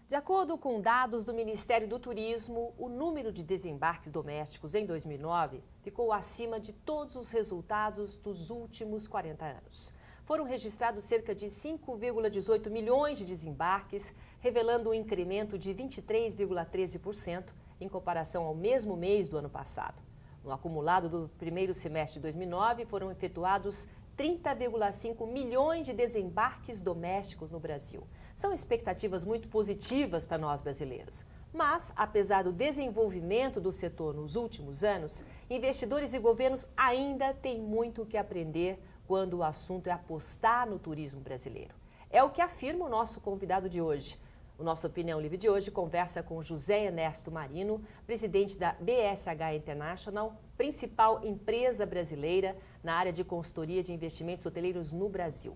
De acordo com dados do Ministério do Turismo, o número de desembarques domésticos em 2009 ficou acima de todos os resultados dos últimos 40 anos. Foram registrados cerca de 5,18 milhões de desembarques, revelando um incremento de 23,13% em comparação ao mesmo mês do ano passado. No acumulado do primeiro semestre de 2009, foram efetuados 30,5 milhões de desembarques domésticos no Brasil. São expectativas muito positivas para nós brasileiros. Mas, apesar do desenvolvimento do setor nos últimos anos, investidores e governos ainda têm muito o que aprender quando o assunto é apostar no turismo brasileiro. É o que afirma o nosso convidado de hoje. O nosso Opinião Livre de hoje conversa com José Ernesto Marino, presidente da BSH International, principal empresa brasileira na área de consultoria de investimentos hoteleiros no Brasil.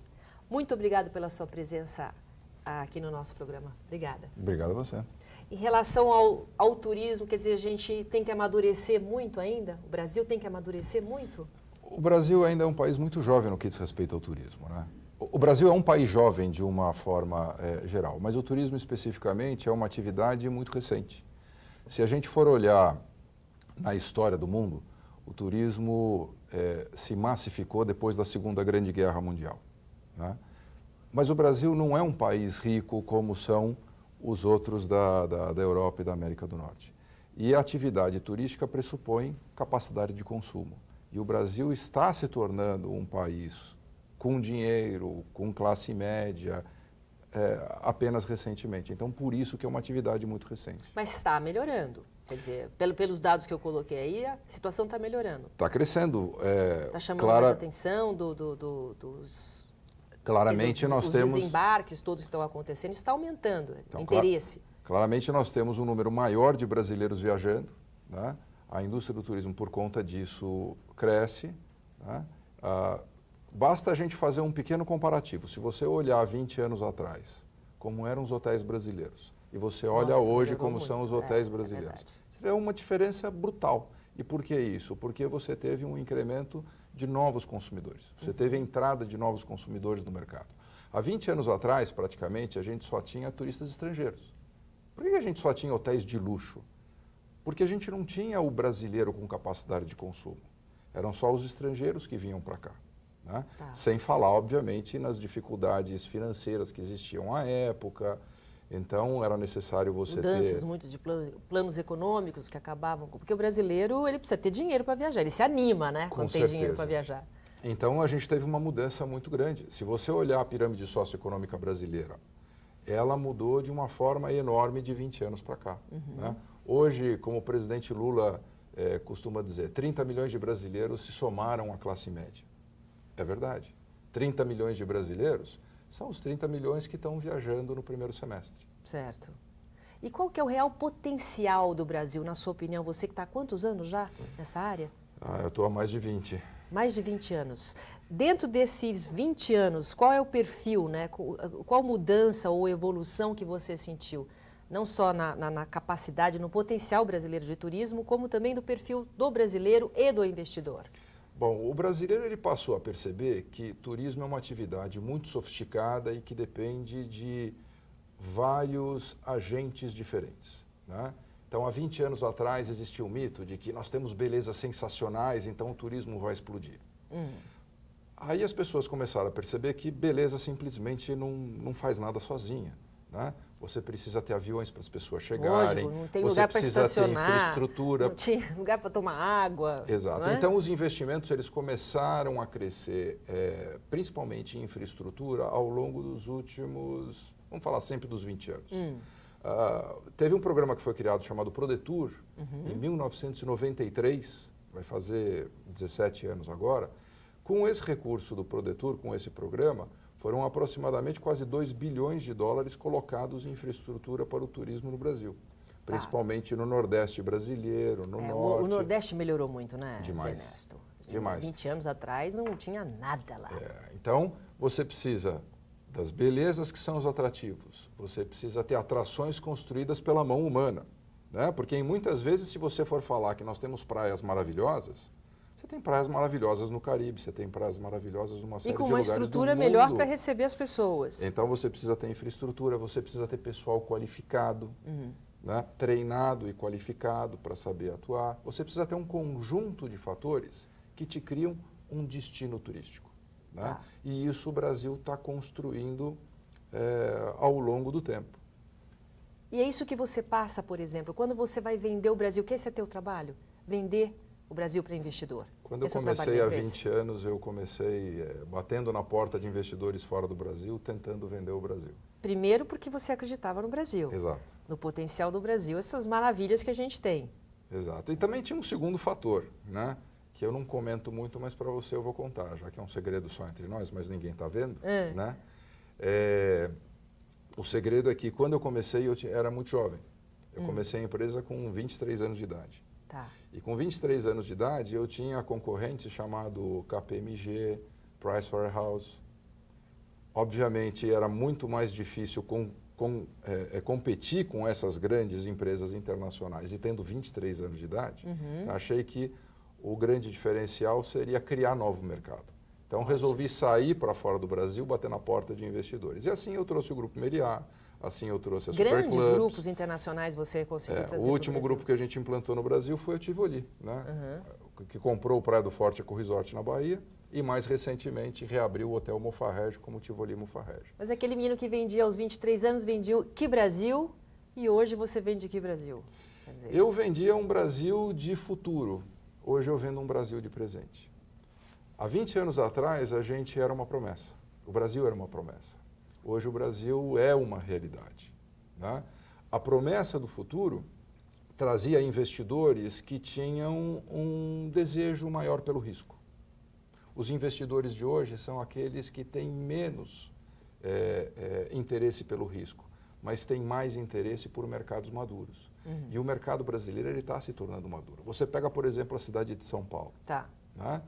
Muito obrigado pela sua presença aqui no nosso programa. Obrigada. Obrigado a você. Em relação ao turismo, quer dizer, a gente tem que amadurecer muito ainda? O Brasil tem que amadurecer muito? O Brasil ainda é um país muito jovem no que diz respeito ao turismo, né? O Brasil é um país jovem de uma forma geral, mas o turismo especificamente é uma atividade muito recente. Se a gente for olhar na história do mundo, o turismo se massificou depois da Segunda Grande Guerra Mundial, né? Mas o Brasil não é um país rico como são os outros da Europa e da América do Norte. E a atividade turística pressupõe capacidade de consumo. E o Brasil está se tornando um país com dinheiro, com classe média, apenas recentemente. Então, por isso que é uma atividade muito recente. Mas está melhorando. Quer dizer, pelos dados que eu coloquei aí, a situação está melhorando. Está crescendo. Está chamando mais a atenção dos... Claramente nós temos... Os desembarques todos que estão acontecendo, está aumentando o interesse. Claramente nós temos um número maior de brasileiros viajando, né? A indústria do turismo, por conta disso, cresce, né? Basta a gente fazer um pequeno comparativo. Se você olhar 20 anos atrás, como eram os hotéis brasileiros, e você olha hoje como são os hotéis brasileiros, você vê uma diferença brutal. E por que isso? Porque você teve um incremento de novos consumidores. Você teve a entrada de novos consumidores no mercado. Há 20 anos atrás, praticamente, a gente só tinha turistas estrangeiros. Por que a gente só tinha hotéis de luxo? Porque a gente não tinha o brasileiro com capacidade de consumo. Eram só os estrangeiros que vinham para cá, né? Tá. Sem falar, obviamente, nas dificuldades financeiras que existiam à época. Então, era necessário você mudanças muito de planos econômicos que acabavam... Porque o brasileiro, ele precisa ter dinheiro para viajar. Ele se anima, né? Com quando certeza. Tem dinheiro para viajar. Então, a gente teve uma mudança muito grande. Se você olhar a pirâmide socioeconômica brasileira, ela mudou de uma forma enorme de 20 anos para cá, né? Hoje, como o presidente Lula costuma dizer, 30 milhões de brasileiros se somaram à classe média. É verdade. 30 milhões de brasileiros são os 30 milhões que estão viajando no primeiro semestre. Certo. E qual que é o real potencial do Brasil, na sua opinião? Você que está há quantos anos já nessa área? Eu estou há mais de 20. Mais de 20 anos. Dentro desses 20 anos, qual é o perfil, né? Qual mudança ou evolução que você sentiu? Não só na capacidade, no potencial brasileiro de turismo, como também do perfil do brasileiro e do investidor. Bom, o brasileiro ele passou a perceber que turismo é uma atividade muito sofisticada e que depende de vários agentes diferentes, né? Então, há 20 anos atrás existia o mito de que nós temos belezas sensacionais, então o turismo vai explodir. Aí as pessoas começaram a perceber que beleza simplesmente não faz nada sozinha, né? Você precisa ter aviões para as pessoas chegarem, lógico, não tem você lugar para precisa ter estacionar, infraestrutura. não tinha lugar para tomar água. Exato. Não é? Então, os investimentos eles começaram a crescer, principalmente em infraestrutura, ao longo dos últimos, vamos falar sempre dos 20 anos. Teve um programa que foi criado chamado ProDetour, em 1993, vai fazer 17 anos agora. Com esse recurso do ProDetour, com esse programa, foram aproximadamente quase 2 bilhões de dólares colocados em infraestrutura para o turismo no Brasil. Principalmente no Nordeste brasileiro, no Norte. O Nordeste melhorou muito, né, Demais. Zé Ernesto? Demais. 20 anos atrás não tinha nada lá. Então, você precisa das belezas que são os atrativos. Você precisa ter atrações construídas pela mão humana, né? Porque muitas vezes, se você for falar que nós temos praias maravilhosas, Você tem praias maravilhosas no Caribe, você tem praias maravilhosas numa série de lugares do mundo. E com uma estrutura melhor para receber as pessoas. Então você precisa ter infraestrutura, você precisa ter pessoal qualificado, né, treinado e qualificado para saber atuar. Você precisa ter um conjunto de fatores que te criam um destino turístico. Né? Tá. E isso o Brasil está construindo ao longo do tempo. E é isso que você passa, por exemplo, quando você vai vender o Brasil, que esse é teu trabalho? Vender o Brasil para investidor. Quando eu comecei há 20 anos, eu comecei batendo na porta de investidores fora do Brasil, tentando vender o Brasil. Primeiro porque você acreditava no Brasil. Exato. No potencial do Brasil, essas maravilhas que a gente tem. Exato. E também tinha um segundo fator, né? Que eu não comento muito, mas para você eu vou contar, já que é um segredo só entre nós, mas ninguém está vendo. Né? O segredo é que quando eu comecei, eu era muito jovem. Eu comecei a empresa com 23 anos de idade. Tá. E com 23 anos de idade, eu tinha concorrentes chamado KPMG, Pricewaterhouse. Obviamente, era muito mais difícil competir com essas grandes empresas internacionais. E tendo 23 anos de idade, achei que o grande diferencial seria criar novo mercado. Então, resolvi sair para fora do Brasil, bater na porta de investidores. E assim eu trouxe o Grupo Meliá, assim eu trouxe a Superclubs. Grandes grupos internacionais você conseguiu trazer. O último grupo que a gente implantou no Brasil foi o Tivoli, né? Que comprou o Praia do Forte Eco Resort na Bahia e mais recentemente reabriu o Hotel Mufarrege como Tivoli Mufarrege. Mas aquele menino que vendia aos 23 anos, vendia que Brasil e hoje você vende que Brasil? Quer dizer... Eu vendia um Brasil de futuro, hoje eu vendo um Brasil de presente. Há 20 anos atrás a gente era uma promessa, o Brasil era uma promessa. Hoje o Brasil é uma realidade. Né? A promessa do futuro trazia investidores que tinham um desejo maior pelo risco. Os investidores de hoje são aqueles que têm menos interesse pelo risco, mas têm mais interesse por mercados maduros. E o mercado brasileiro está se tornando maduro. Você pega, por exemplo, a cidade de São Paulo. Tá. Né?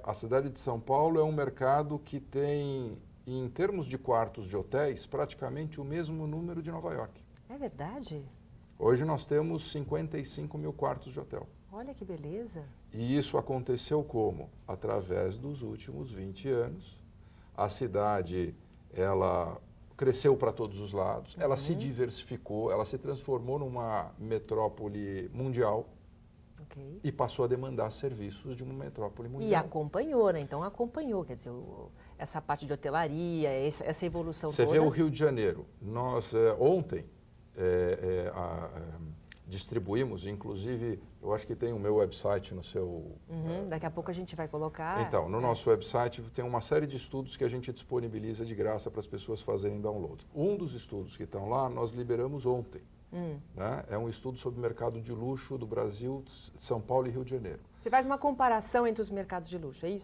A cidade de São Paulo é um mercado que tem, em termos de quartos de hotéis, praticamente o mesmo número de Nova York. É verdade? Hoje nós temos 55 mil quartos de hotel. Olha que beleza. E isso aconteceu como? Através dos últimos 20 anos. A cidade, ela cresceu para todos os lados, ela se diversificou, ela se transformou numa metrópole mundial. Okay. E passou a demandar serviços de uma metrópole mundial. E acompanhou, né? Então acompanhou, quer dizer, essa parte de hotelaria, essa evolução toda. Você vê o Rio de Janeiro. Nós, ontem, distribuímos, inclusive, eu acho que tem o meu website no seu... Daqui a pouco a gente vai colocar. Então, no nosso website tem uma série de estudos que a gente disponibiliza de graça para as pessoas fazerem download. Um dos estudos que estão lá, nós liberamos ontem. Né? É um estudo sobre o mercado de luxo do Brasil, São Paulo e Rio de Janeiro. Você faz uma comparação entre os mercados de luxo, é isso?